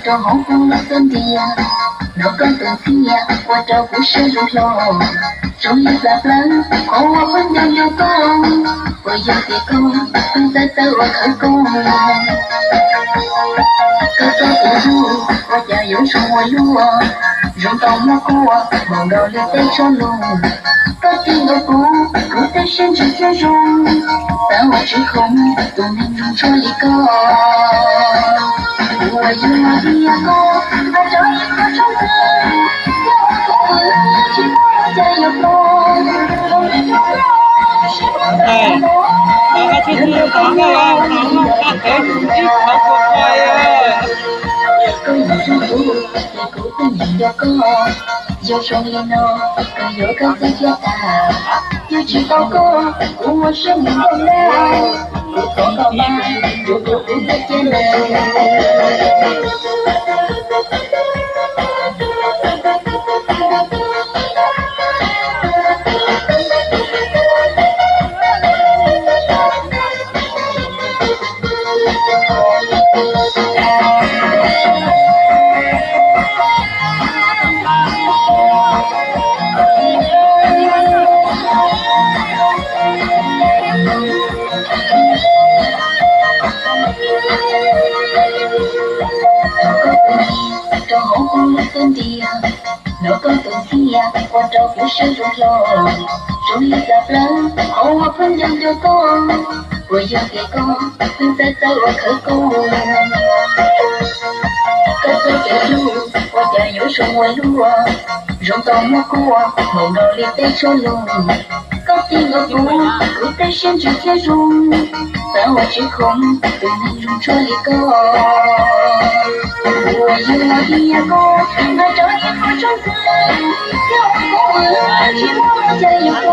这红红的粉的呀，那个东西呀，我这不是路喽。终于在分，和我朋友有功，我有点功，现在在我开工。哥哥的路，我家有什么路啊？人到蘑菇啊，忙到了在着路。高低的不得甚至接容，在我之后都能入这里高。我有我的牙膏，把这一颗种子，要我去我家有风，终于找到是我的梦。人的朋友，可以祝福，也不会你有功。有双眼哦，更有个最简单，有知道过，我是你的人，不错好吧，如果不再见了。这红红的粉的呀，那个东西呀，我这不是入喽。终于在分，和我朋友有功，我有点功，现在在我开工。哥哥的路，我家有什么路啊？人到蘑菇啊，忙到里在着路。高低的不得甚至接容，在我之后都能入这里高。我有我的牙膏，拿着一颗种子，要我去我家有风，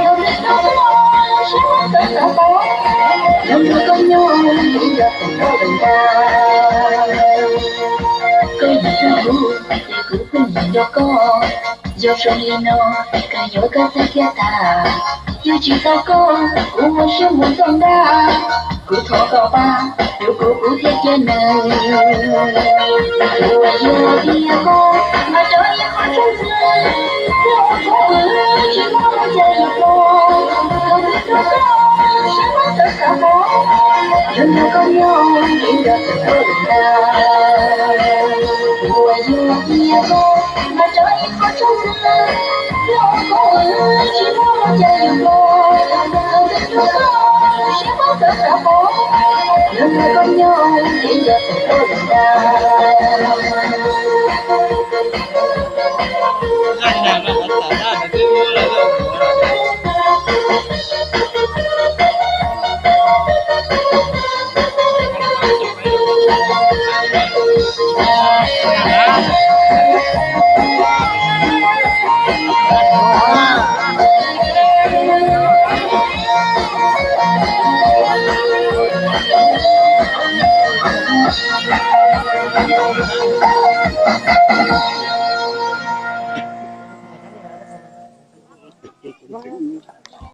有的时候是我的小宝，有的朋友有着很多人家，可以祝福，也不会你有功，有双眼哦，更有个最铁打，有知道过，我是我长大，骨头高吧。如果不贴近呢？我有我的牙膏，拿着一颗种子，要我去我家有风，有的时候是我的小宝，有那个鸟，有着很多人家。我有我的牙膏，拿着一颗种子，要我去我家有风，有的时候是我的小宝。有那个鸟，有着很多人家。